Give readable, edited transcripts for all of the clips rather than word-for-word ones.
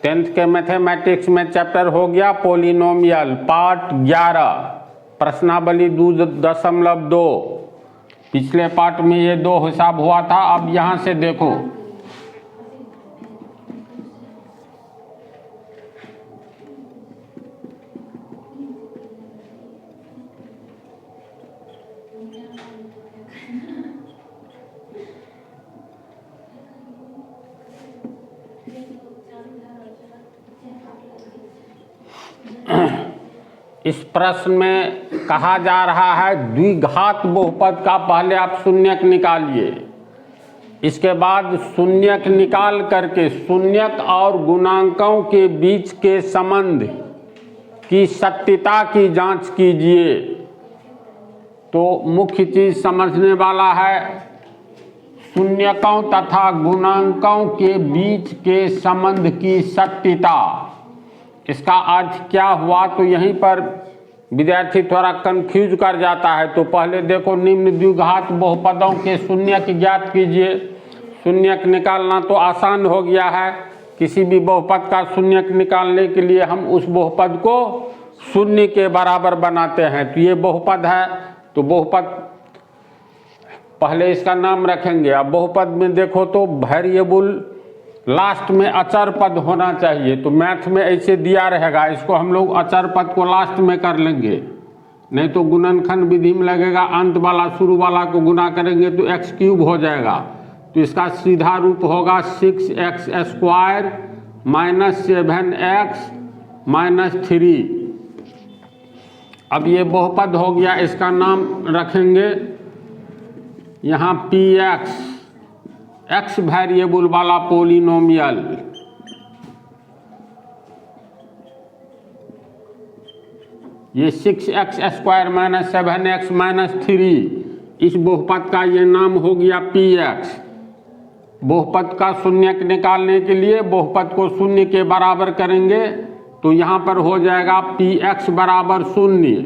10th के mathematics में chapter हो गया पोलिनोमियल पार्ट 11 प्रश्नावली 2.2। पिछले पार्ट में ये 2 हिसाब हुआ था। अब यहाँ से देखो इस प्रश्न में कहा जा रहा है द्विघात बहुपद का पहले आप शून्यक निकालिए, इसके बाद शून्यक निकाल करके शून्यक और गुणांकों के बीच के संबंध की सत्यता की जांच कीजिए। तो मुख्य चीज समझने वाला है शून्यकों तथा गुणांकों के बीच के संबंध की सत्यता। इसका अर्थ क्या हुआ, तो यहीं पर विद्यार्थी थोड़ा कंफ्यूज कर जाता है। तो पहले देखो निम्न द्विघात बहुपदों के शून्यक ज्ञात कीजिए। शून्यक निकालना तो आसान हो गया है। किसी भी बहुपद का शून्यक निकालने के लिए हम उस बहुपद को शून्य के बराबर बनाते हैं। तो ये बहुपद है, तो बहुपद पहले इसका नाम रखेंगे। अब बहुपद में देखो तो वेरिएबल लास्ट में अचर पद होना चाहिए। तो मैथ में ऐसे दिया रहेगा, इसको हम लोग अचर पद को लास्ट में कर लेंगे, नहीं तो गुणनखंड विधि में लगेगा अंत वाला शुरू वाला को गुना करेंगे तो x क्यूब हो जाएगा। तो इसका सीधा रूप होगा 6x square minus 7x minus 3। अब ये बहुपद हो गया, इसका नाम रखेंगे यहाँ px, x वेरिएबल वाला पोलिनोमियल। ये 6x square minus 7x minus 3, इस बहुपद का ये नाम हो गया px। बहुपद का शून्यक निकालने के लिए बहुपद को शून्य के बराबर करेंगे, तो यहाँ पर हो जाएगा px बराबर 0।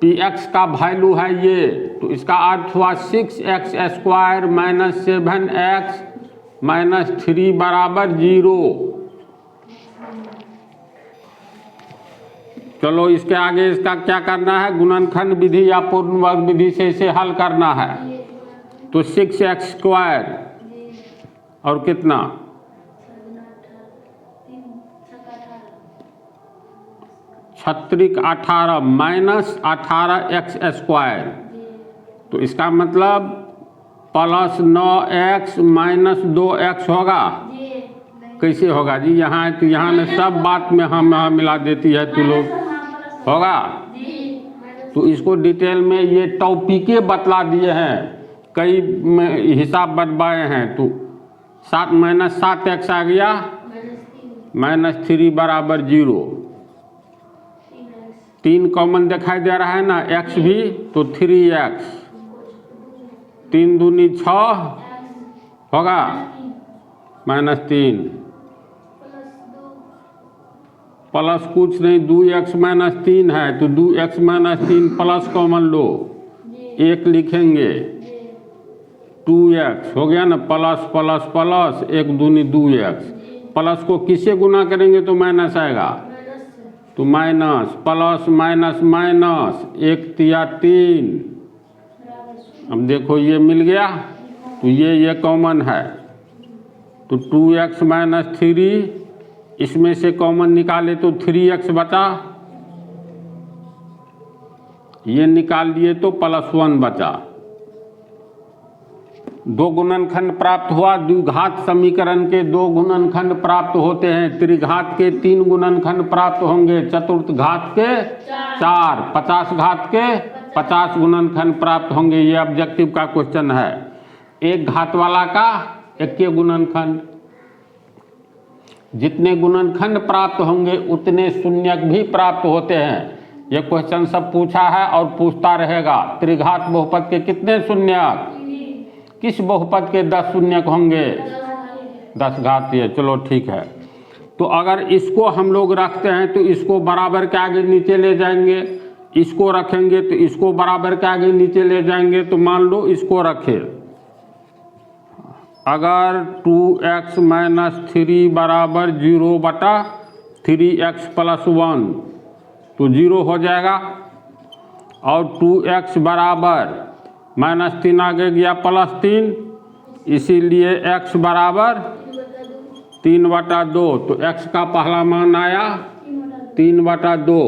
px का वैल्यू है ये, तो इसका अर्थ हुआ 6x square minus 7x minus 3 बराबर 0। चलो इसके आगे इसका क्या करना है, गुणनखंड विधि या पूर्ण वर्ग विधि से इसे हल करना है। तो 6x स्क्वायर और कितना 18 माइनस 18x स्क्वायर, तो इसका मतलब प्लस 9x माइनस 2x होगा। कैसे होगा जी, यहाँ है तो यहाँ ने सब बात में हम यहाँ मिला देती है तो लोग होगा। तो इसको डिटेल में ये टॉपिके बतला दिए हैं, कई हिसाब बनवाए हैं। तो 7 माइनस 7x आ गया माइनस 3 बराबर 0। 3 कॉमन दिखाई दे रहा है ना, x भी, तो 3x, 3 दूनी 6 होगा माइनस 3, प्लस कुछ नहीं 2x माइनस 3 है, तो 2x माइनस 3 प्लस कॉमन लो, 1 लिखेंगे, 2x हो गया ना, प्लस प्लस प्लस 1 दूनी 2x, प्लस को किससे गुना करेंगे तो माइनस आएगा, तो माइनस प्लस माइनस माइनस 1 तिया 3। अब देखो ये मिल गया, तो ये कॉमन है, तो 2x माइनस 3, इसमें से कॉमन निकाले तो 3x बचा, ये निकाल लिए तो प्लस 1 बचा। 2 गुणनखंड प्राप्त हुआ। द्विघात समीकरण के 2 गुणनखंड प्राप्त होते हैं, त्रिघात के 3 गुणनखंड प्राप्त होंगे, चतुर्थ घात के 4, 50 घात के 50 गुणनखंड प्राप्त होंगे। ये ऑब्जेक्टिव का क्वेश्चन है। एक घात वाला का 1 गुणनखंड। जितने गुणनखंड प्राप्त होंगे उतने शून्यक भी प्राप्त होते हैं। यह क्वेश्चन सब पूछा है और पूछता रहेगा। त्रिघात बहुपद के कितने शून्यक, किस बहुपद के 10 शून्यक होंगे, 10 घातीय। चलो ठीक है। तो अगर इसको हम लोग रखते हैं तो इसको बराबर के आगे नीचे ले जाएंगे, इसको रखेंगे तो इसको बराबर के आगे नीचे ले जाएंगे। तो मान लो इसको रखे, अगर 2x माइनस 3 बराबर 0/3x + 1 तो 0 हो जाएगा, और 2x बराबर -3 आगे गया +3, इसीलिए x बराबर 3/2। तो x का पहला मान आया 3/2।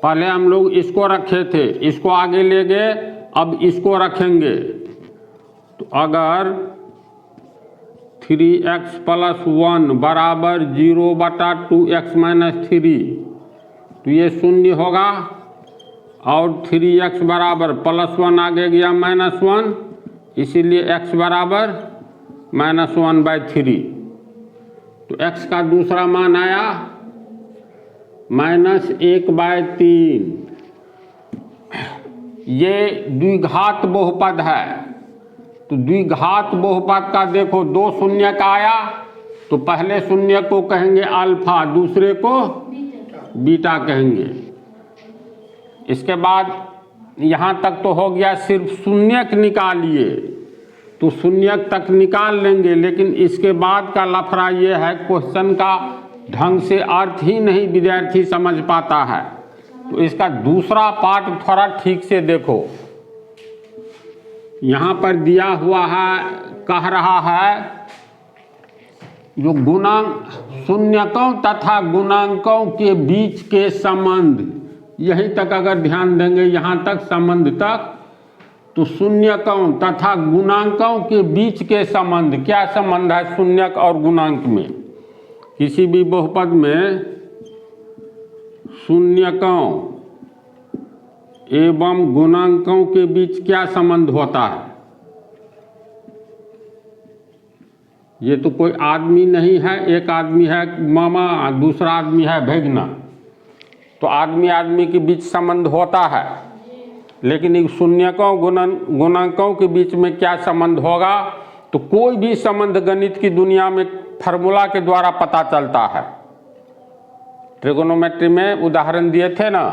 पहले हम लोग इसको रखे थे, इसको आगे ले गए, अब इसको रखेंगे। तो अगर 3x + 1 बराबर 0/2x - 3 तो ये शून्य होगा, और 3x बराबर +1 आगे गया -1, इसीलिए x बराबर -1/3। तो x का दूसरा मान आया -1/3। ये द्विघात बहुपद है। तो द्विघात बहुपद का देखो, 2 शून्य का आया तो पहले शून्य को कहेंगे अल्फा, दूसरे को बीटा कहेंगे। इसके बाद यहाँ तक तो हो गया, सिर्फ शून्यक निकालिए, तो शून्यक तक निकाल लेंगे, लेकिन इसके बाद का लफड़ा ये है, क्वेश्चन का ढंग से अर्थ ही नहीं विद्यार्थी समझ पाता है। तो इसका दूसरा पार्ट थोड़ा ठीक से देखो। यहाँ पर दिया हुआ है, कह रहा है जो गुणांक शून्यकों तथा गुणांकों के बीच के संबंध, यहीं तक अगर ध्यान देंगे, यहाँ तक संबंध तक, तो शून्यकों तथा गुणांकों के बीच के संबंध, क्या संबंध है शून्यक और गुणांक में? किसी भी बहुपद में शून्यकों एवं गुणांकों के बीच क्या संबंध होता है? ये तो कोई आदमी नहीं है, एक आदमी है मामा, दूसरा आदमी है भैगना, तो आदमी आदमी के बीच संबंध होता है। लेकिन एक शून्यकों गुणांकों के बीच में क्या संबंध होगा? तो कोई भी संबंध गणित की दुनिया में फार्मूला के द्वारा पता चलता है। ट्रिगोनोमेट्री में उदाहरण दिए थे ना,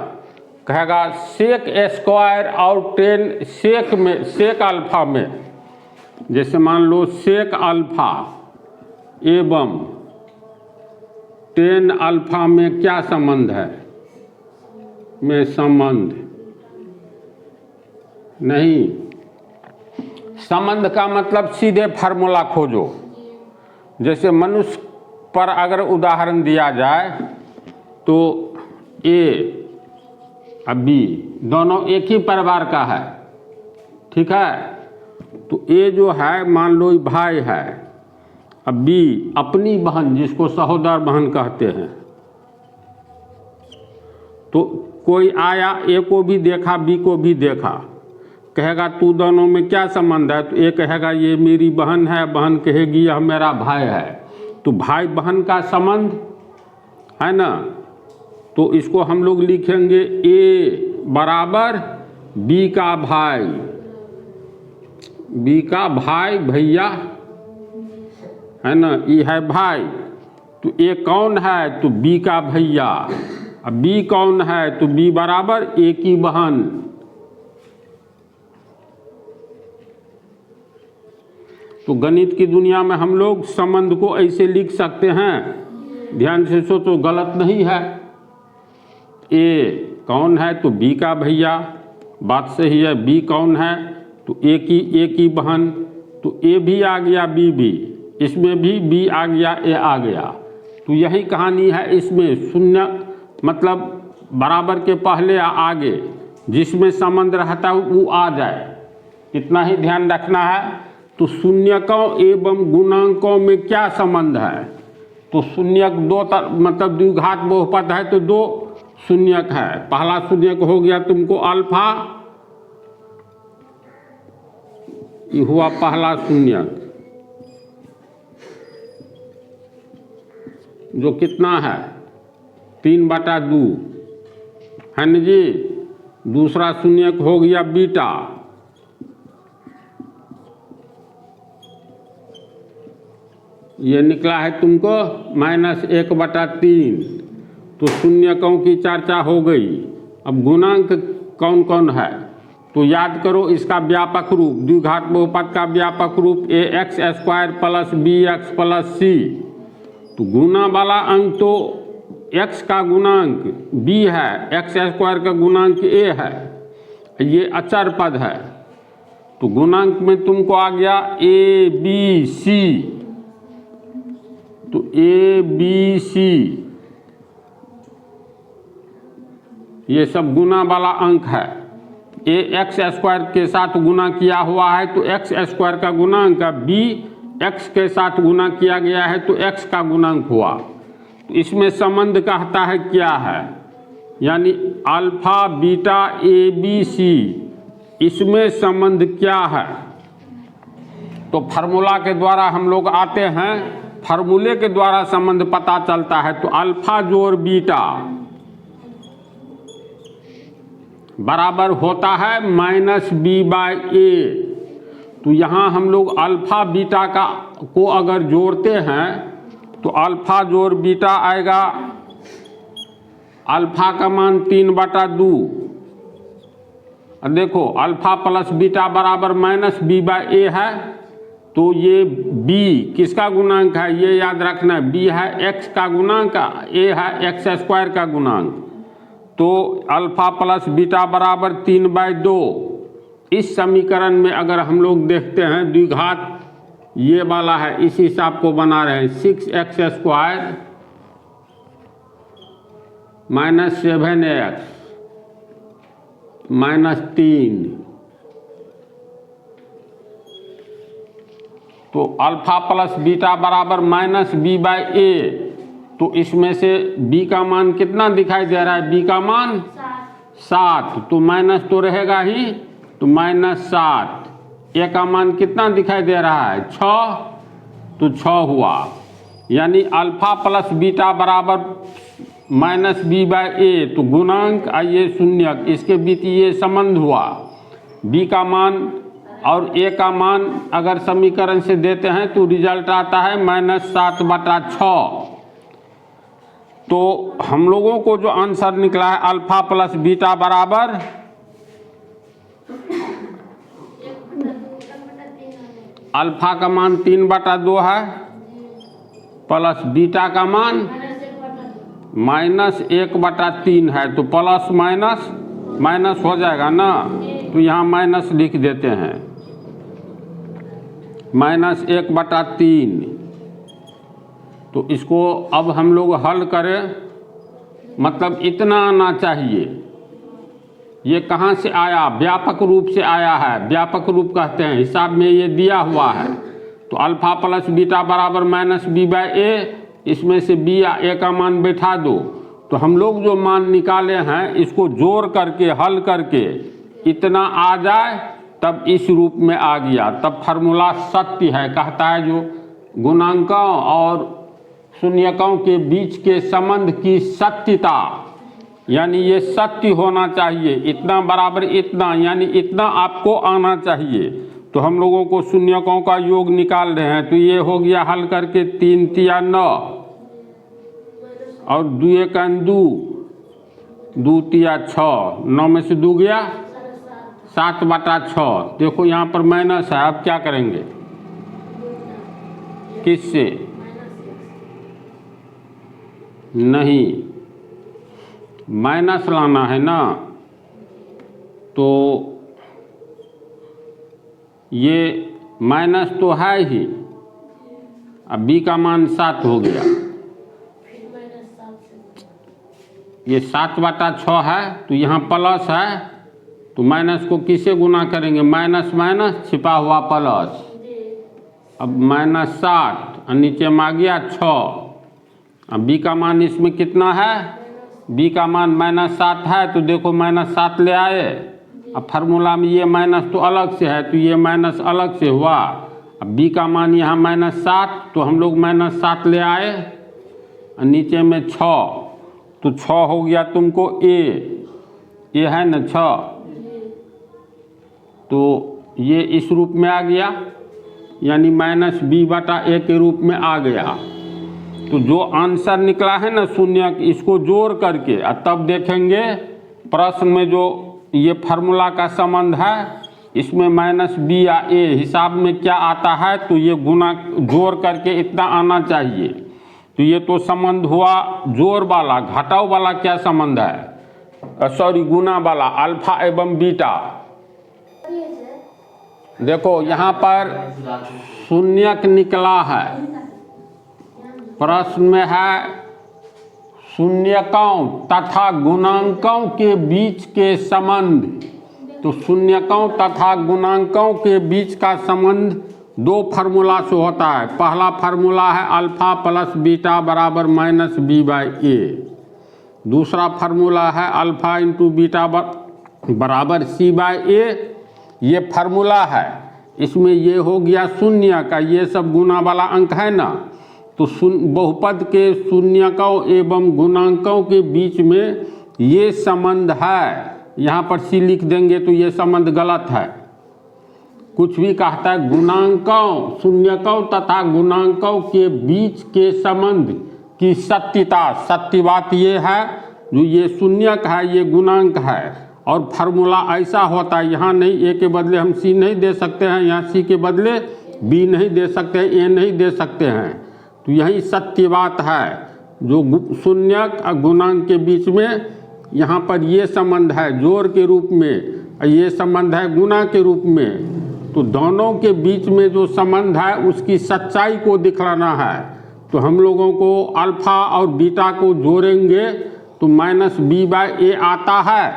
कहेगा सेक स्क्वायर और 10 सेक में, सेक अल्फा में, जैसे मान लो सेक अल्फा एवं 10 अल्फा में क्या संबंध है? में संबंध नहीं, संबंध का मतलब सीधे फार्मूला खोजो। जैसे मनुष्य पर अगर उदाहरण दिया जाए तो ए और बी दोनों एक ही परिवार का है, ठीक है? तो ए जो है मान लो भाई है, अब बी अपनी बहन, जिसको सहोदर बहन कहते हैं। तो कोई आया, ए को भी देखा, बी को भी देखा, कहेगा तू दोनों में क्या संबंध है? तो ए कहेगा ये मेरी बहन है, बहन कहेगी यह मेरा भाई है। तो भाई बहन का संबंध है ना, तो इसको हम लोग लिखेंगे ए बराबर बी का भाई, बी का भाई भैया है ना, ये है भाई। तो ए कौन है? तो बी का भैया। अब बी कौन है? तो बी बराबर ए की बहन। तो गणित की दुनिया में हम लोग संबंध को ऐसे लिख सकते हैं, ध्यान से सोचो, गलत नहीं है। ए कौन है? तो बी का भैया, बात सही है। बी कौन है? तो ए की बहन। तो ए भी आ गया, बी भी, इसमें भी बी आ गया, ए आ गया। तो यही कहानी है इसमें, शून्य मतलब बराबर के पहले या आगे जिसमें संबंध रहता है वो आ जाए, इतना ही ध्यान रखना है। तो शून्यकों एवं गुणांकों में क्या संबंध है? तो शून्यक दो मतलब द्विघात बहुपद है तो 2 शून्यक है। पहला शून्यक हो गया तुमको अल्फा, ये हुआ पहला शून्यक, जो कितना है 3/2 है न जी। दूसरा शून्यक हो गया बीटा, ये निकला है तुमको -1/3। तो शून्यकों की चर्चा हो गई। अब गुणांक कौन कौन है? तो याद करो इसका व्यापक रूप, द्विघात बहुपद का व्यापक रूप ax² plus bx plus c। तो गुना वाला अंक तो x का गुणांक b है, x² का गुणांक a है, ये अचर पद है। तो गुणांक में तुमको आ गया a b c, तो a b c ये सब गुना वाला अंक है। ax² के साथ गुना किया हुआ है तो x² का गुणांक है, b x के साथ गुना किया गया है तो x का गुणांक हुआ। तो इसमें संबंध कहता है क्या है, यानी alpha beta a b c, इसमें संबंध क्या है। तो फार्मूला के द्वारा हम लोग आते हैं, फार्मूले के द्वारा संबंध पता चलता है। तो अल्फा जोड़ बीटा बराबर होता है -b/a। तो यहाँ हम लोग अल्फा बीटा को अगर जोड़ते हैं तो अल्फा जोड़ बीटा आएगा, अल्फा का मान 3/2। देखो अल्फा प्लस बीटा बराबर -b/a है, तो ये b किसका गुणांक है ये याद रखना, b है x का गुणांक, a है x² का गुणांक। तो अल्फा प्लस बीटा बराबर 3/2। इस समीकरण में अगर हम लोग देखते हैं द्विघात ये वाला है, इस हिसाब को बना रहे हैं, 6x² - 7x - 3। तो अल्फा प्लस बीटा बराबर -b/a। तो इसमें से b का मान कितना दिखाई दे रहा है, b का मान 7, तो माइनस तो रहेगा ही, तो -7। a का मान कितना दिखाई दे रहा है 6, तो 6 हुआ। यानी अल्फा प्लस बीटा बराबर -b/a। तो गुणांक ये शून्यक, इसके बीच ये संबंध हुआ। b का मान और a का मान अगर समीकरण से देते हैं तो रिजल्ट आता है -7/6। तो हम लोगों को जो आंसर निकला है अल्फा प्लस बीटा बराबर अल्फा का मान 3/2 है, प्लस बीटा का मान -1/3 है। तो प्लस माइनस माइनस हो जाएगा ना, तो यहाँ माइनस लिख देते हैं, -1/3। तो इसको अब हम लोग हल करें, मतलब इतना आना चाहिए। ये कहाँ से आया, व्यापक रूप से आया है, व्यापक रूप कहते हैं, हिसाब में ये दिया हुआ है। तो अल्फा प्लस बीटा बराबर -b/a, इसमें से b या a का मान बैठा दो। तो हम लोग जो मान निकाले हैं इसको जोड़ करके हल करके इतना आ जाए तब इस रूप में आ गया, तब फार्मूला सत्य है। कहता है जो गुणांकों और शून्यकों के बीच के संबंध की सत्यता, यानी ये सत्य होना चाहिए, इतना बराबर इतना, यानी इतना आपको आना चाहिए। तो हम लोगों को शून्यकों का योग निकाल रहे हैं, तो ये हो गया हल करके 3 तिया 9 और 2 1 2, 2 तिया 6, 9 में से 2 गया 7/6। देखो यहाँ पर माइनस है, अब क्या करेंगे, किससे नहीं माइनस लाना है ना, तो ये माइनस तो है ही, अब b का मान 7 हो गया, ये 7/6 है, तो यहाँ प्लस है, तो माइनस को किससे गुना करेंगे, माइनस माइनस छिपा हुआ प्लस, अब -7 और नीचे में आ गया 6। अब b का मान इसमें कितना है, b का मान -7 है, तो देखो -7 ले आए। अब फार्मूला में ये माइनस तो अलग से है, तो ये माइनस अलग से हुआ। अब b का मान यहाँ -7, तो हम लोग -7 ले आए और नीचे में 6, तो 6 हो गया तुमको a है ना 6, तो ये इस रूप में आ गया, यानी -b/a के रूप में आ गया। तो जो आंसर निकला है ना शून्य, इसको जोड़ करके और तब देखेंगे प्रश्न में जो ये फार्मूला का संबंध है, इसमें माइनस बी या ए हिसाब में क्या आता है तो ये गुना जोड़ करके इतना आना चाहिए। तो ये तो संबंध हुआ जोड़ वाला। घटाव वाला क्या संबंध है, सॉरी गुना वाला, अल्फा एवं बीटा। देखो यहाँ पर शून्यक निकला है, प्रश्न में है शून्यकों तथा गुणांकों के बीच के संबंध। तो शून्यकों तथा गुणांकों के बीच का संबंध दो फार्मूला से होता है। पहला फार्मूला है अल्फा प्लस बीटा बराबर माइनस बी बाई ए। दूसरा फार्मूला है अल्फा इंटू बीटा बराबर सी बाई ए। ये फार्मूला है, इसमें ये हो गया शून्य का, ये सब गुना वाला अंक है ना। तो बहुपद के शून्यकों एवं गुणांकों के बीच में ये संबंध है। यहाँ पर सी लिख देंगे तो ये संबंध गलत है। कुछ भी कहता है गुणांकों, शून्यकों तथा गुणांकों के बीच के संबंध की सत्यता। सत्य बात ये है जो ये शून्यक है, ये गुणांक है। और फार्मूला ऐसा होता है, यहाँ नहीं ए के बदले हम सी नहीं दे सकते हैं, यहाँ सी के बदले बी नहीं दे सकते हैं, ए नहीं दे सकते हैं। तो यही सत्य बात है जो शून्यक और गुणांक के बीच में यहाँ पर ये संबंध है जोड़ के रूप में, ये संबंध है गुना के रूप में। तो दोनों के बीच में जो संबंध है उसकी सच्चाई को दिखलाना है। तो हम लोगों को अल्फा और बीटा को जोड़ेंगे तो माइनस बी बाई ए आता है।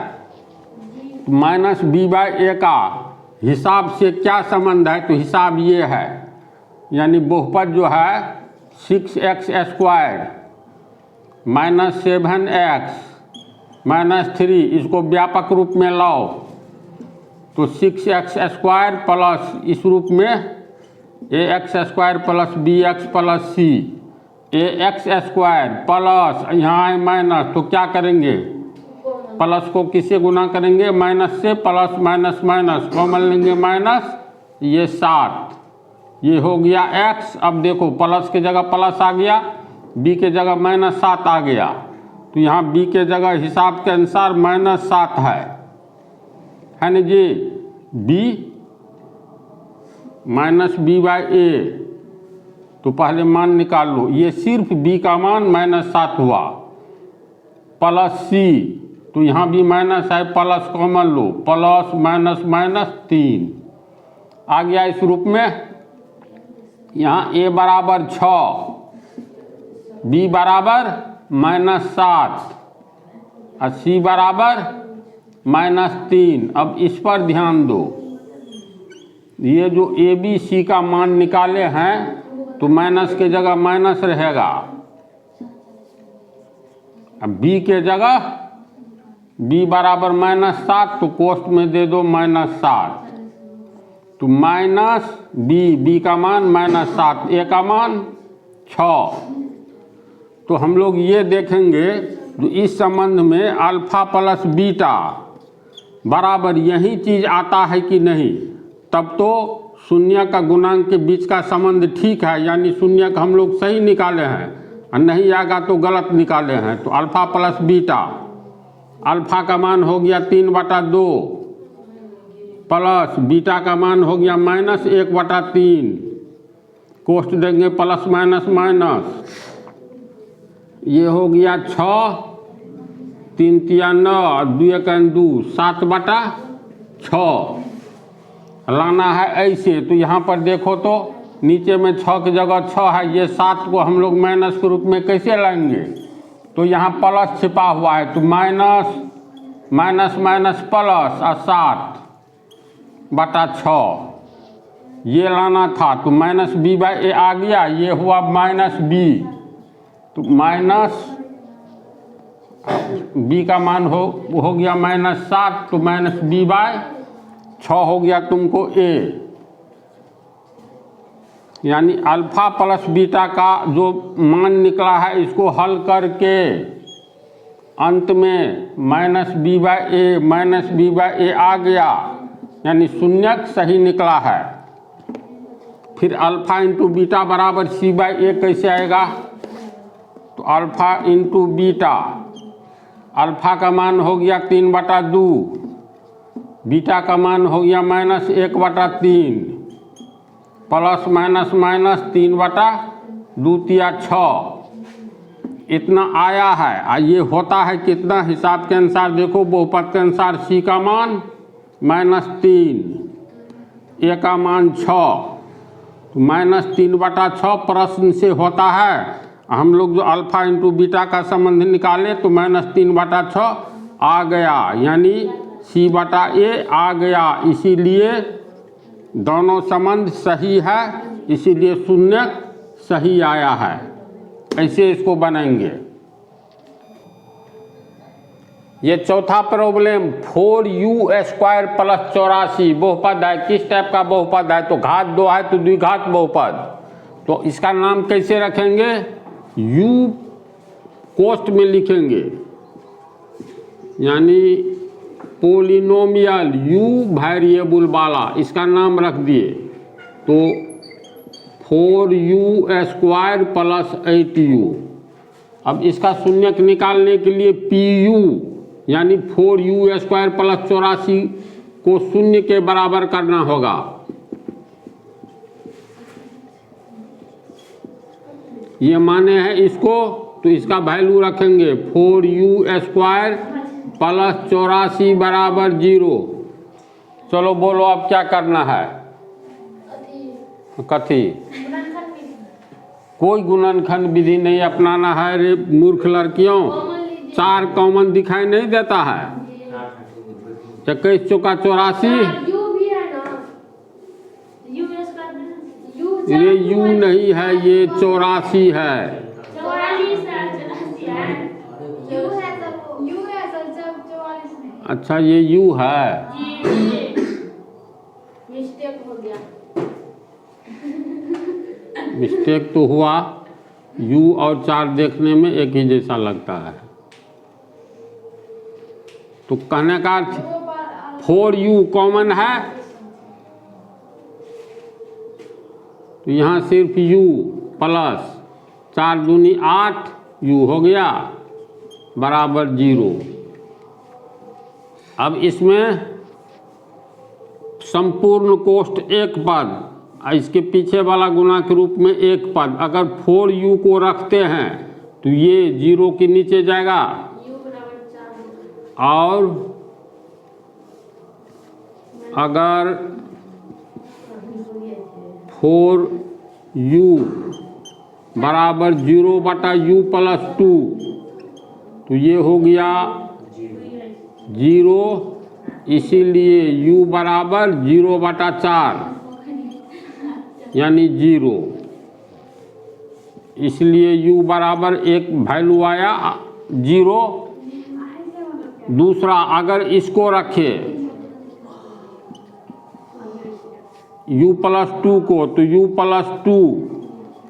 तो माइनस बी बाई ए का हिसाब से क्या संबंध है, तो हिसाब ये है, यानी बहुपद जो है 6x square minus 7x minus 3, इसको व्यापक रूप में लाओ तो 6x स्क्वायर प्लस इस रूप में ax square plus bx plus c, ax square plus यहाँ है माइनस, तो क्या करेंगे प्लस को किससे गुना करेंगे, माइनस से। प्लस माइनस माइनस कॉमन लेंगे माइनस, ये 7, ये हो गया x। अब देखो प्लस के जगह प्लस आ गया, b के जगह माइनस 7 आ गया। तो यहाँ b के जगह हिसाब के अनुसार माइनस 7 है ना जी। b माइनस बी बाई ए, तो पहले मान निकाल लो। ये सिर्फ b का मान माइनस 7 हुआ। प्लस c, तो यहाँ भी माइनस है, प्लस कॉमन लो, प्लस माइनस माइनस 3 आ गया इस रूप में। यहाँ a बराबर 6, b बराबर माइनस 7 और c बराबर माइनस 3। अब इस पर ध्यान दो, ये जो ए बी सी का मान निकाले हैं तो माइनस के जगह माइनस रहेगा। अब b के जगह b बराबर माइनस 7, तो कोष्ठ में दे दो माइनस 7। तो माइनस b का मान माइनस 7, a का मान 6। तो हम लोग ये देखेंगे तो इस संबंध में अल्फा प्लस बीटा बराबर यही चीज़ आता है कि नहीं, तब तो शून्य का गुणांक के बीच का संबंध ठीक है, यानी शून्य का हम लोग सही निकाले हैं, और नहीं आएगा तो गलत निकाले हैं। तो अल्फा प्लस बीटा, अल्फा का मान हो गया 3/2 प्लस बीटा का मान हो गया माइनस 1/3, कोष्ठ देंगे प्लस माइनस माइनस, ये हो गया 6, 3 तिया 9 और 2 1 2, 7/6 लाना है ऐसे। तो यहाँ पर देखो तो नीचे में 6 की जगह 6 है, ये 7 को हम लोग माइनस के रूप में कैसे लाएंगे, तो यहाँ प्लस छिपा हुआ है, तो माइनस माइनस माइनस प्लस और 7/6 ये लाना था। तो माइनस बी बाई ए आ गया, ये हुआ माइनस बी। तो माइनस बी का मान हो गया माइनस 7, तो माइनस बी बाई 6 हो गया तुमको ए। यानी अल्फा प्लस बीटा का जो मान निकला है इसको हल करके अंत में माइनस बी बाई ए आ गया, यानी शून्यक सही निकला है। फिर अल्फा इंटू बीटा बराबर सी बाई ए कैसे आएगा, तो अल्फा इंटू बीटा, अल्फा का मान हो गया 3/2 बीटा का मान हो गया -1/3 प्लस माइनस माइनस 3/2 तिया 6, इतना आया है। ये होता है कितना हिसाब के अनुसार देखो, बहुपद के अनुसार c का मान -3, a का मान 6, तो -3/6 प्रश्न से होता है। हम लोग जो अल्फा इंटू बीटा का संबंध निकाले तो -3/6 आ गया, यानी c/a आ गया। इसीलिए दोनों संबंध सही है, इसीलिए शून्य सही आया है। ऐसे इसको बनाएंगे। ये चौथा प्रॉब्लम 4u² + 84 बहुपद है। किस टाइप का बहुपद है? तो घात 2 है तो द्विघात बहुपद। तो इसका नाम कैसे रखेंगे? u कोष्ठ में लिखेंगे, यानी पोलिनोमियल u वेरिएबल वाला, इसका नाम रख दिए। तो 4u² + 8u। अब इसका शून्यक निकालने के लिए pu यानी 4u² + 84 को शून्य के बराबर करना होगा। ये माने हैं इसको, तो इसका वैल्यू रखेंगे 4u² + 84 बराबर 0। चलो बोलो अब क्या करना है? कथी? कोई गुणनखंड विधि नहीं अपनाना है रे मूर्ख लड़कियों। 4 कॉमन दिखाई नहीं देता है। 21 चौका 84। ये u नहीं है, ये 84 है। अच्छा ये u है। मिस्टेक तो हुआ। u और 4 देखने में एक ही जैसा लगता है। तो कहने का अर्थ 4u कॉमन है, तो यहाँ सिर्फ u प्लस 4 दूनी 8 u हो गया बराबर 0। अब इसमें संपूर्ण कोष्ठ एक पद, इसके पीछे वाला गुणा के रूप में एक पद। अगर 4u को रखते हैं तो ये 0 के नीचे जाएगा, और अगर 4u बराबर 0/u + 2 तो ये हो गया 0, इसीलिए u बराबर 0/4 यानी 0। इसलिए u बराबर एक वैल्यू आया 0। दूसरा, अगर इसको रखे u + 2 को, तो u + 2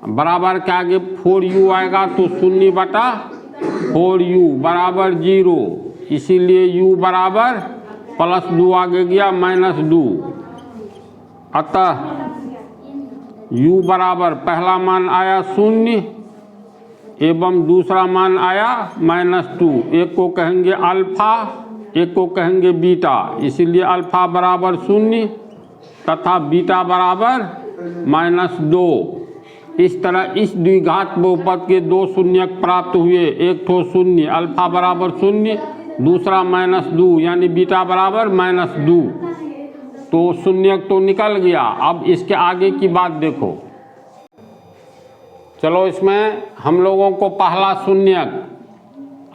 बराबर के आगे 4u आएगा, तो 0/4u बराबर 0। इसीलिए u बराबर +2 आगे गया -2। अतः u बराबर पहला मान आया 0 एवं दूसरा मान आया -2। एक को कहेंगे अल्फा, एक को कहेंगे बीटा। इसीलिए अल्फा बराबर 0 तथा बीटा बराबर -2। इस तरह इस द्विघात बहुपद के 2 शून्यक प्राप्त हुए। एक ठो शून्य अल्फा बराबर 0, दूसरा -2 यानी बीटा बराबर -2। तो शून्यक तो निकल गया। अब इसके आगे की बात देखो। चलो इसमें हम लोगों को पहला शून्यक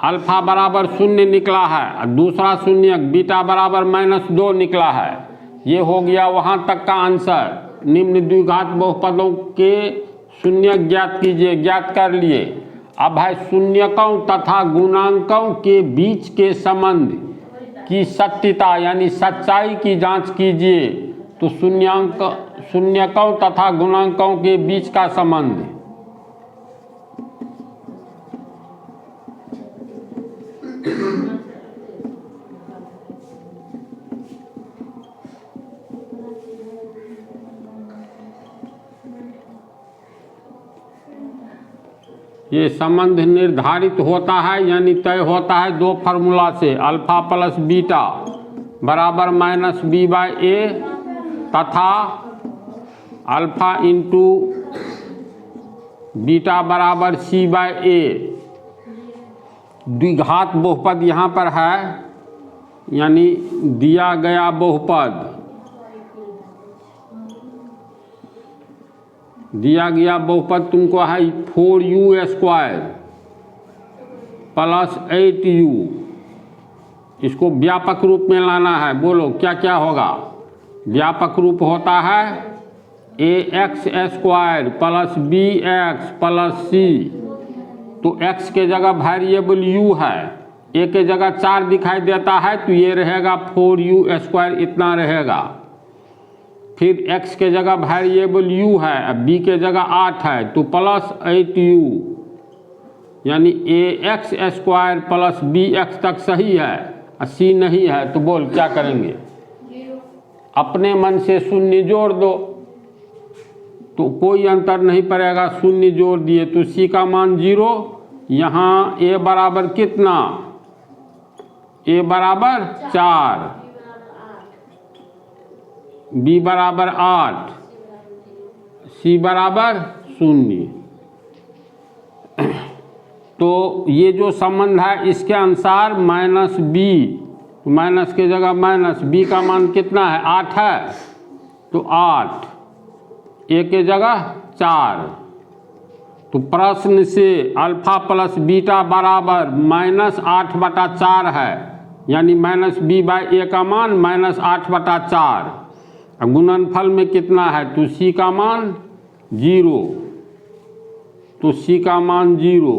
अल्फा बराबर 0 निकला है, दूसरा शून्यक बीटा बराबर -2 निकला है। ये हो गया वहाँ तक का आंसर। निम्न द्विघात बहुपदों के शून्यक ज्ञात कीजिए। ज्ञात कर लिए। अब है शून्यकों तथा गुणांकों के बीच के संबंध की सत्यता यानी सच्चाई की जांच कीजिए। तो शून्यकों तथा गुणांकों के बीच का संबंध, ये संबंध निर्धारित होता है यानी तय होता है 2 फार्मूला से। अल्फा + बीटा बराबर माइनस बी बाई ए तथा अल्फा इंटू बीटा बराबर सी बाई ए। द्विघात बहुपद यहाँ पर है, यानी दिया गया बहुपद, दिया गया बहुपद तुमको है 4u² प्लस 8u। इसको व्यापक रूप में लाना है। बोलो क्या क्या होगा? व्यापक रूप होता है ax² plus bx plus c। तो x के जगह वेरिएबल u है, a के जगह 4 दिखाई देता है, तो ये रहेगा 4u², इतना रहेगा। फिर x के जगह वेरिएबल u है, अब b के जगह 8 है, तो प्लस 8u, यानी ax² प्लस bx तक सही है, c नहीं है। तो बोल क्या करेंगे? अपने मन से शून्य जोड़ दो, तो कोई अंतर नहीं पड़ेगा। शून्य जोड़ दिए तो c का मान 0। यहाँ a बराबर कितना? a बराबर 4, b बराबर 8, c बराबर 0। तो ये जो संबंध है इसके अनुसार माइनस बी, माइनस के जगह माइनस, बी का मान कितना है? 8 है, तो 8, ए के जगह 4। तो प्रश्न से अल्फा प्लस बीटा बराबर -8/4 है, यानी माइनस बी बाई ए का मान -8/4। गुणनफल में कितना है? तो सी का मान 0, तो सी का मान 0,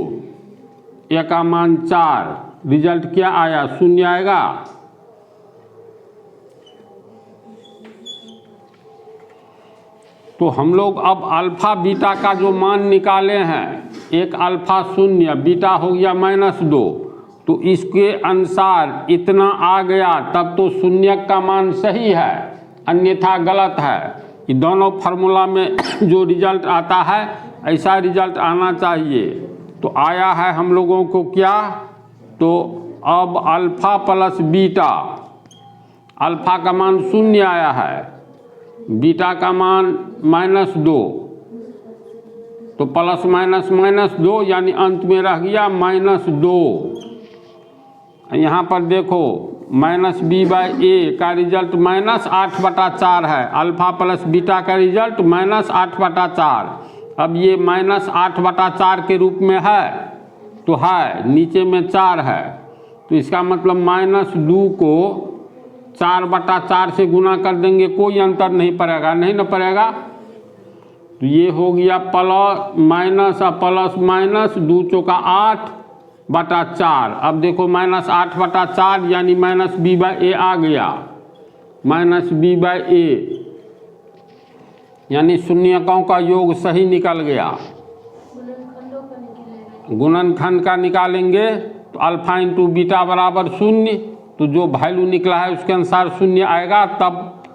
ए का मान 4। रिजल्ट क्या आया? 0 आएगा। तो हम लोग अब अल्फा बीटा का जो मान निकाले हैं, एक अल्फा 0, बीटा हो गया -2, तो इसके अनुसार इतना आ गया, तब तो 0 का मान सही है, अन्यथा गलत है। ये दोनों फार्मूला में जो रिजल्ट आता है ऐसा रिजल्ट आना चाहिए। तो आया है हम लोगों को क्या? तो अब अल्फा प्लस बीटा, अल्फा का मान 0 आया है, बीटा का मान -2, तो प्लस माइनस -2, यानी अंत में रह गया -2। यहाँ पर देखो माइनस बी बाई ए का रिजल्ट -8/4 है, अल्फा प्लस बीटा का रिजल्ट -8/4। अब ये -8/4 के रूप में है, तो है नीचे में 4 है, तो इसका मतलब -2 को 4/4 से गुना कर देंगे, कोई अंतर नहीं पड़ेगा, नहीं ना पड़ेगा। तो ये हो गया प्लस माइनस प्लस माइनस 2 चौका 8/4। अब देखो -8/4 यानी माइनस बी बाई ए आ गया, माइनस बी बाई ए, यानी शून्यकों का योग सही निकल गया। गुणनखंड का निकालेंगे तो अल्फा इंटू बीटा बराबर 0, तो जो वैल्यू निकला है उसके अनुसार 0 आएगा,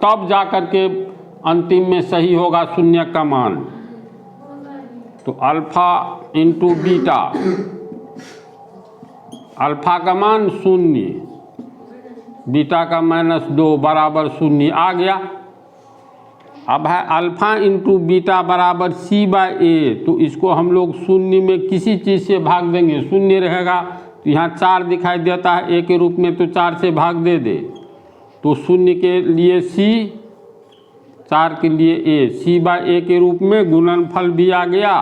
तब जा कर के अंतिम में सही होगा 0 का मान। तो अल्फा इंटू बीटा, अल्फा का मान 0, बीटा का -2 बराबर 0 आ गया। अब है अल्फा इंटू बीटा बराबर सी बाई ए, तो इसको हम लोग 0 में किसी चीज़ से भाग देंगे, 0 रहेगा, तो यहाँ 4 दिखाई देता है ए के रूप में, तो 4 से भाग दे दे, तो 0 के लिए सी, 4 के लिए ए, सी बाई ए के रूप में गुणनफल भी आ गया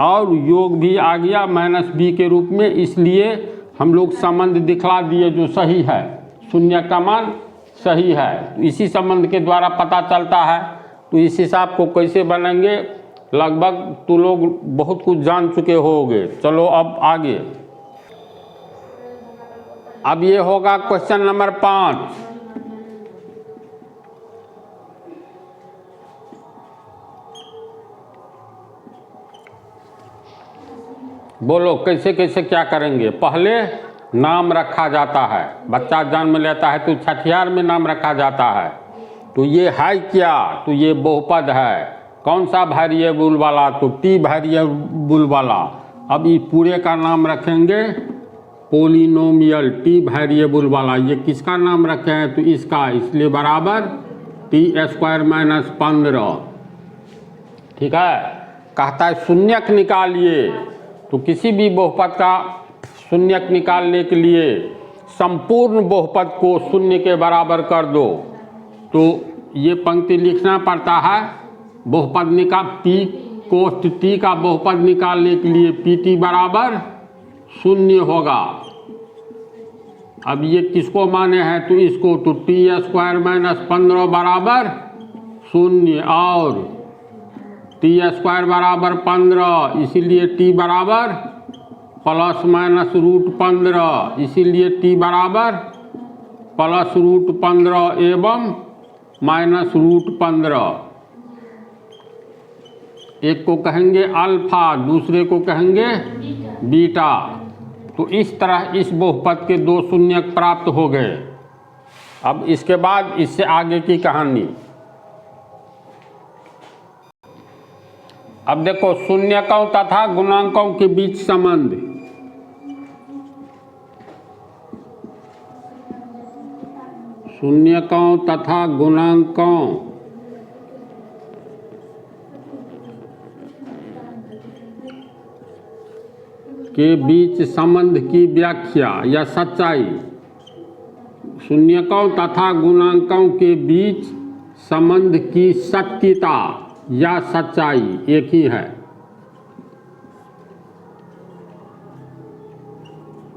और योग भी आ गया -b के रूप में। इसलिए हम लोग संबंध दिखला दिए जो सही है, 0 का मान सही है। तो इसी संबंध के द्वारा पता चलता है। तो इस हिसाब को कैसे बनेंगे, लगभग तो लोग बहुत कुछ जान चुके होंगे। चलो अब आगे, अब ये होगा क्वेश्चन नंबर 5। बोलो कैसे कैसे क्या करेंगे। पहले नाम रखा जाता है, बच्चा जन्म लेता है तो छठियार में नाम रखा जाता है। तो ये है क्या? तो ये बहुपद है। कौन सा वेरिएबल वाला? तो टी वेरिएबल वाला। अब ये पूरे का नाम रखेंगे पोलिनोमियल टी वेरिएबल वाला, ये किसका नाम रखे हैं? तो इसका, इसलिए बराबर t² - 15। ठीक है। कहता है शून्यक निकालिए, तो किसी भी बहुपद का शून्यक निकालने के लिए संपूर्ण बहुपद को शून्य के बराबर कर दो। तो ये पंक्ति लिखना पड़ता है। बहुपद निकाल p को t का बहुपद निकालने के लिए pt बराबर 0 होगा। अब ये किसको माने हैं? तो इसको, तो t² - 15 बराबर 0 और t² बराबर 15, इसीलिए t बराबर ±√15, इसीलिए t बराबर +√15 एवं -√15। एक को कहेंगे अल्फा, दूसरे को कहेंगे बीटा। तो इस तरह इस बहुपद के दो शून्यक प्राप्त हो गए। अब इसके बाद इससे आगे की कहानी। अब देखो शून्यकों तथा गुणांकों के बीच संबंध। शून्यकों तथा गुणांकों के बीच संबंध की व्याख्या या सच्चाई। शून्यकों तथा गुणांकों के बीच संबंध की सत्यता या सच्चाई एक ही है,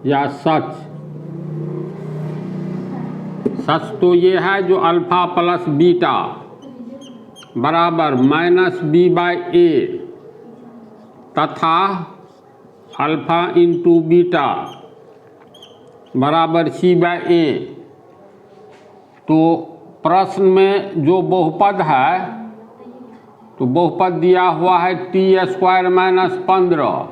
या सच। सच तो ये है जो अल्फा प्लस बीटा बराबर -b/a तथा अल्फा इंटू बीटा बराबर c/a। तो प्रश्न में जो बहुपद है, तो बहुपद दिया हुआ है t² - 15।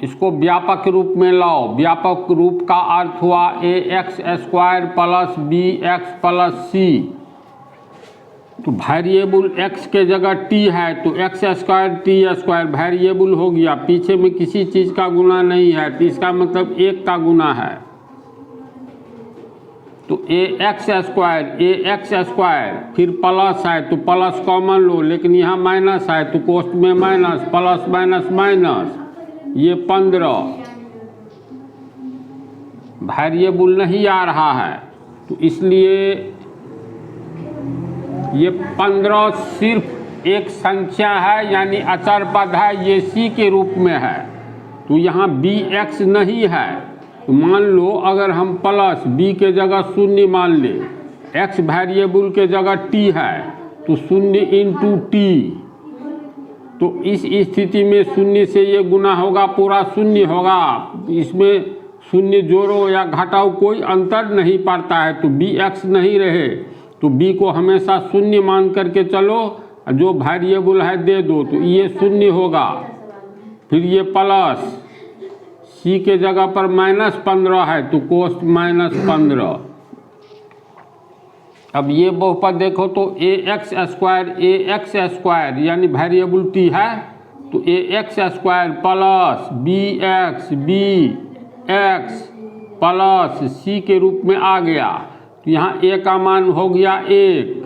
इसको व्यापक रूप में लाओ। व्यापक रूप का अर्थ हुआ ax² plus bx plus c। तो वेरिएबल x के जगह t है, तो x² t² वेरिएबल हो गया। पीछे में किसी चीज़ का गुना नहीं है, तो इसका मतलब एक का गुना है। तो ax² फिर प्लस है, तो प्लस कॉमन लो, लेकिन यहाँ माइनस है, तो कोष्ठ में माइनस, प्लस माइनस माइनस, ये 15 वेरिएबल नहीं आ रहा है। तो इसलिए ये 15 सिर्फ एक संख्या है, यानी अचर पद है, ये c के रूप में है। तो यहाँ bx नहीं है। तो मान लो अगर हम प्लस b के जगह 0 मान ले, x वेरिएबल के जगह t है, तो 0 इंटू t। तो इस स्थिति में 0 से ये गुना होगा, पूरा 0 होगा। इसमें 0 जोड़ो या घटाओ कोई अंतर नहीं पड़ता है। तो bx नहीं रहे, तो b को हमेशा 0 मान करके चलो, जो वेरिएबल है दे दो, तो ये 0 होगा। फिर ये प्लस c के जगह पर -15 है, तो कोष्ठ -15। अब ये बहुपद देखो, तो ax² यानी वेरिएबल t है, तो ax² plus bx bx plus c के रूप में आ गया। तो यहाँ a का मान हो गया 1,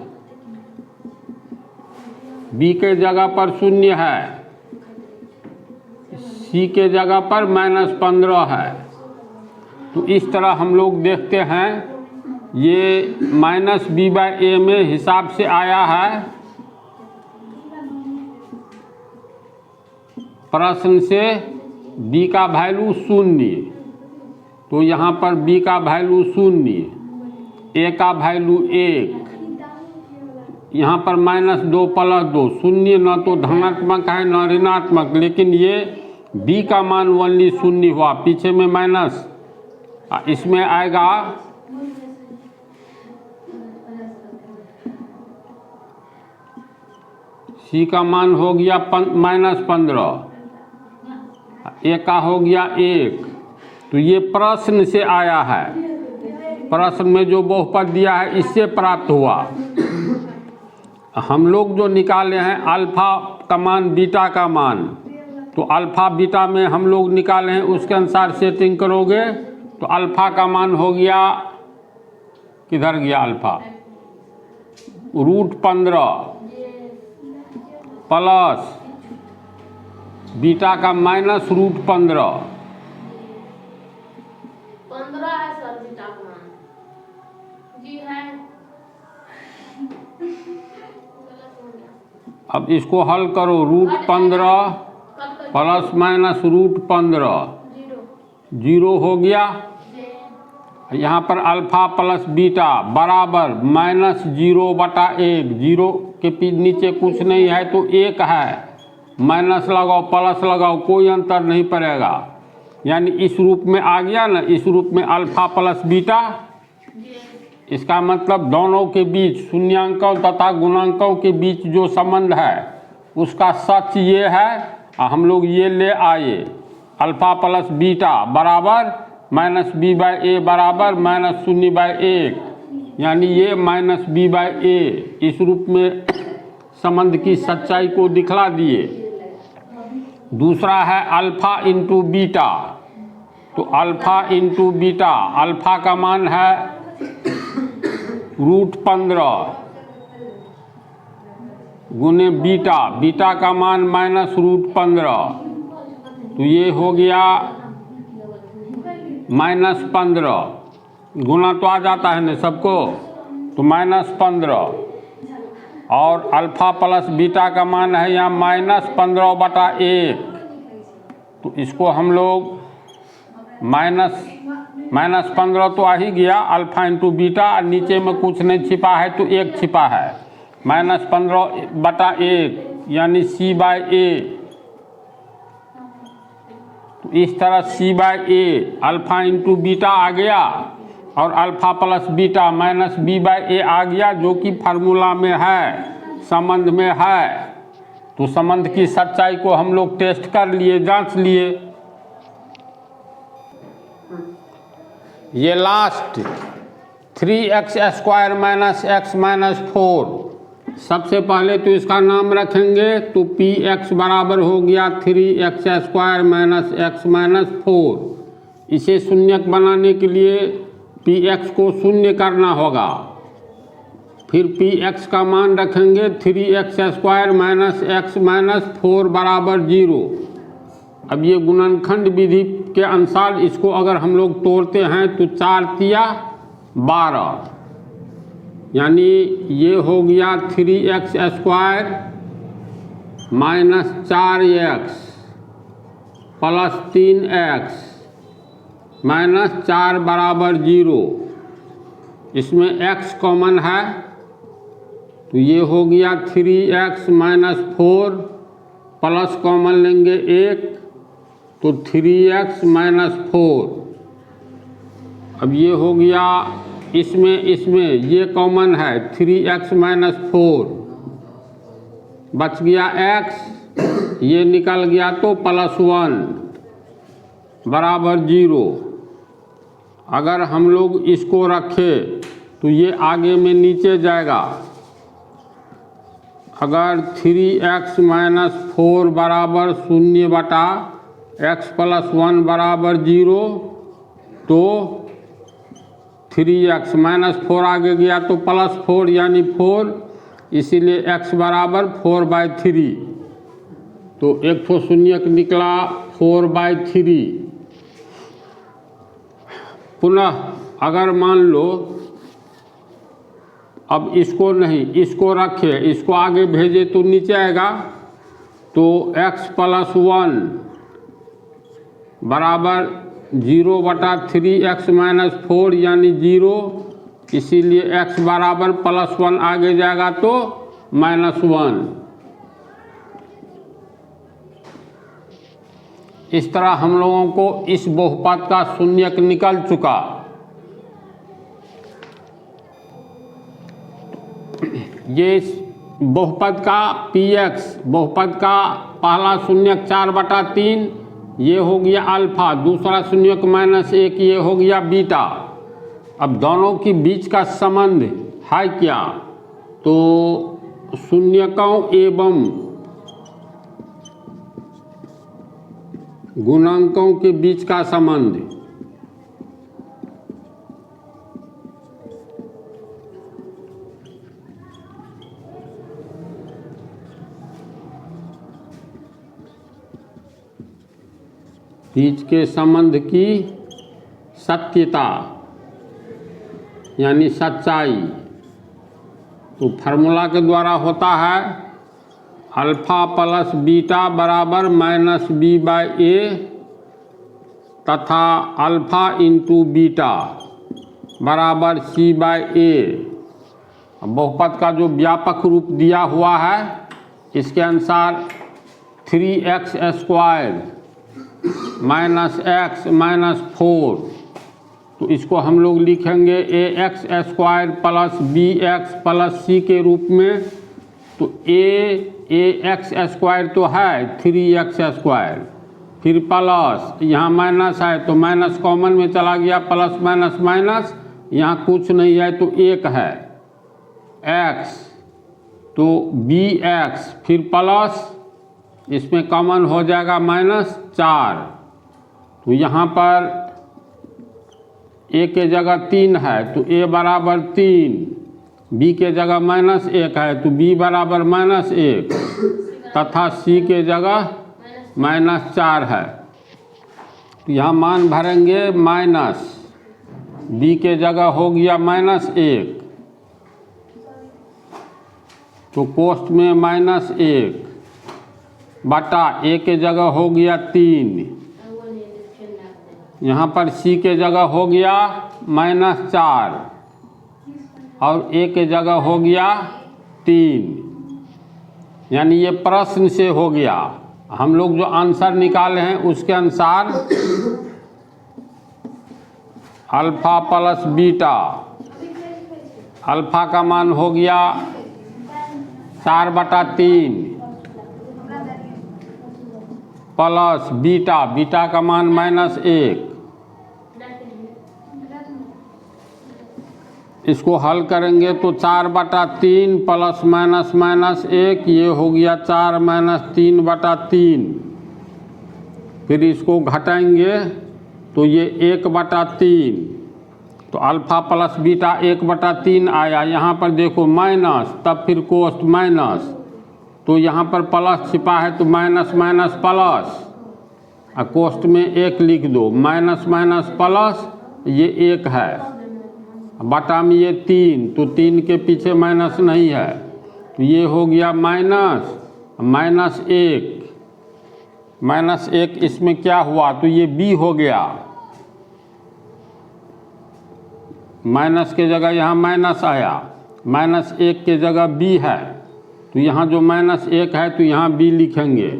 b के जगह पर 0 है, c के जगह पर -15 है। तो इस तरह हम लोग देखते हैं, ये -b/a में हिसाब से आया है। प्रश्न से b का वैल्यू 0, तो यहाँ पर b का वैल्यू 0, a का वैल्यू 1, यहाँ पर -2 प्लस 2, 0 न तो धनात्मक है न ऋणात्मक, लेकिन ये b का मान ओनली 0 हुआ। पीछे में माइनस, इसमें आएगा c का मान हो गया -15, a का हो गया 1। तो ये प्रश्न से आया है। प्रश्न में जो बहुपद दिया है इससे प्राप्त हुआ। हम लोग जो निकाले हैं अल्फा का मान बीटा का मान, तो अल्फा बीटा में हम लोग निकाले हैं, उसके अनुसार सेटिंग करोगे तो अल्फा का मान हो गया, किधर गया अल्फा, √15 प्लस बीटा का माइनस √15। 15 है सर बीटा का मान जी है। अब इसको हल करो, √15 प्लस माइनस √15 जीरो हो गया। यहाँ पर अल्फा प्लस बीटा बराबर -0/1। जीरो के नीचे कुछ नहीं है तो 1 है, माइनस लगाओ प्लस लगाओ कोई अंतर नहीं पड़ेगा। यानी इस रूप में आ गया ना, इस रूप में अल्फा प्लस बीटा। इसका मतलब दोनों के बीच, शून्यांकों तथा गुणांकों के बीच जो संबंध है उसका सच ये है, हम लोग ये ले आए, अल्फा प्लस बीटा बराबर -b/a बराबर -0/1, यानी ये -b/a। इस रूप में संबंध की सच्चाई को दिखला दिए। दूसरा है अल्फा इंटू बीटा। तो अल्फा इंटू बीटा, अल्फा का मान है √15 गुने बीटा, बीटा का मान -√15, तो ये हो गया -15। गुना तो आ जाता है ना सबको, तो -15 और अल्फा प्लस बीटा का मान है यहाँ -15/1। तो इसको हम लोग -15 तो आ ही गया, अल्फा इंटू बीटा, नीचे में कुछ नहीं छिपा है तो 1 छिपा है, -15/1 यानी c/a। तो इस तरह c/a अल्फा इंटू बीटा आ गया और अल्फा प्लस बीटा -b/a आ गया, जो कि फार्मूला में है, संबंध में है। तो संबंध की सच्चाई को हम लोग टेस्ट कर लिए, जांच लिए। ये लास्ट 3x² - x - 4, सबसे पहले तो इसका नाम रखेंगे, तो px बराबर हो गया 3x² - x - 4। इसे शून्यक बनाने के लिए px को शून्य करना होगा, फिर px का मान रखेंगे 3x² - x - 4 बराबर 0। अब ये गुणनखंड विधि के अनुसार इसको अगर हम लोग तोड़ते हैं तो 4 तिया 12, यानी ये हो गया 3x² - 4x प्लस 3x -4 बराबर 0। इसमें x कॉमन है तो ये हो गया 3x - 4 प्लस कॉमन लेंगे 1 तो 3x - 4। अब ये हो गया, इसमें ये कॉमन है 3x - 4, बच गया x, ये निकल गया तो +1 बराबर 0। अगर हम लोग इसको रखें तो ये आगे में नीचे जाएगा। अगर 3x - 4 बराबर 0/x + 1 बराबर 0, तो 3x - 4 आगे गया तो +4 यानी 4, इसीलिए x बराबर 4/3। तो एक ठो शून्यक निकला 4/3। पुनः अगर मान लो अब इसको नहीं, इसको रखे, इसको आगे भेजे तो नीचे आएगा, तो x + 1 बराबर 0/3x - 4 यानी 0, इसीलिए x बराबर +1 आगे जाएगा तो -1। इस तरह हम लोगों को इस बहुपद का शून्यक निकल चुका। ये बहुपद का px, बहुपद का पहला शून्यक 4/3, ये हो गया अल्फा, दूसरा शून्यक -1 ये हो गया बीटा। अब दोनों के बीच का संबंध है क्या, तो शून्यकों एवं गुणांकों के बीच का संबंध। बीच के संबंध की सत्यता यानी सच्चाई। तो फार्मूला के द्वारा होता है अल्फा प्लस बीटा बराबर माइनस बी बाई ए तथा अल्फा इंटू बीटा बराबर सी बाई ए। बहुपद का जो व्यापक रूप दिया हुआ है इसके अनुसार 3x square minus x minus 4, तो इसको हम लोग लिखेंगे ax square plus bx plus c के रूप में। तो ax स्क्वायर तो है 3x स्क्वायर, फिर प्लस यहाँ माइनस है तो माइनस कॉमन में चला गया, प्लस माइनस माइनस, यहाँ कुछ नहीं है तो एक है x, तो bx फिर प्लस इसमें कॉमन हो जाएगा माइनस 4। तो यहाँ पर a के जगह 3 है तो a बराबर 3, b के जगह माइनस 1 है तो b बराबर माइनस 1 तथा c के जगह माइनस 4 है। तो यहाँ मान भरेंगे माइनस, b के जगह हो गया माइनस 1, तो कोष्ठ में माइनस 1 बटा a के जगह हो गया 3, यहाँ पर c के जगह हो गया माइनस 4 और a के जगह हो गया 3। यानी ये प्रश्न से हो गया। हम लोग जो आंसर निकाले हैं उसके अनुसार अल्फा प्लस बीटा, अल्फा का मान हो गया 4/3 प्लस बीटा, बीटा का मान माइनस 1। इसको हल करेंगे तो 4/3 प्लस माइनस माइनस 1, ये हो गया 4 माइनस 3/3। फिर इसको घटाएंगे तो ये 1/3, तो अल्फा प्लस बीटा 1/3 आया। यहाँ पर देखो माइनस, तब फिर कोष्ठ माइनस, तो यहाँ पर प्लस छिपा है तो माइनस माइनस प्लस, और कोष्ठ में 1 लिख दो, माइनस माइनस प्लस, ये 1 है बटा में ये 3, तो 3 के पीछे माइनस नहीं है, तो ये हो गया माइनस माइनस 1, माइनस 1 इसमें क्या हुआ तो ये b हो गया, माइनस के जगह यहाँ माइनस आया, माइनस 1 के जगह b है, तो यहाँ जो माइनस 1 है तो यहाँ b लिखेंगे।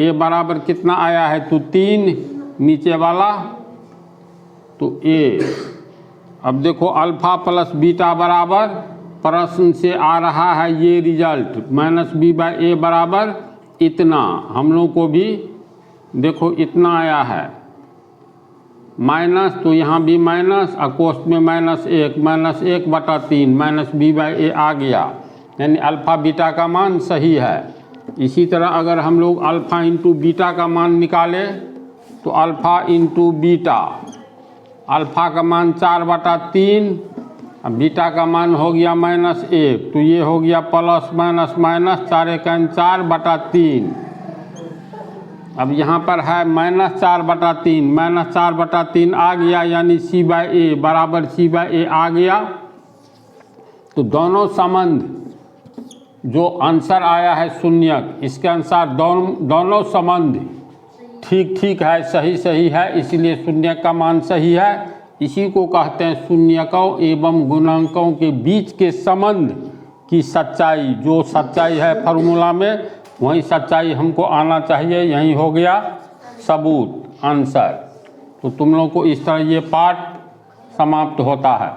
a बराबर कितना आया है तो 3 नीचे वाला, तो a। अब देखो अल्फा प्लस बीटा बराबर, प्रश्न से आ रहा है ये रिजल्ट, माइनस बी बाई ए बराबर इतना। हम लोग को भी देखो इतना आया है माइनस, तो यहाँ भी माइनस, और कोष्ठ में minus 1, minus 1/3 minus B by A आ गया, यानी अल्फ़ा बीटा का मान सही है। इसी तरह अगर हम लोग अल्फ़ा इंटू बीटा का मान निकालें तो अल्फ़ा इंटू बीटा, अल्फ़ा का मान 4/3, बीटा का मान हो गया माइनस 1, तो ये हो गया प्लस माइनस माइनस 4×4/3। अब यहाँ पर है माइनस 4/3, माइनस 4/3 आ गया, यानी सी बाई ए बराबर सी बाई ए आ गया। तो दोनों संबंध जो आंसर आया है शून्यक, इसके अनुसार दोनों संबंध ठीक ठीक है, सही सही है, इसलिए शून्यक का मान सही है। इसी को कहते हैं शून्यकों एवं गुणांकों के बीच के संबंध की सच्चाई। जो सच्चाई है फार्मूला में, वही सच्चाई हमको आना चाहिए। यही हो गया सबूत, आंसर। तो तुम लोग को इस तरह ये पाठ समाप्त होता है।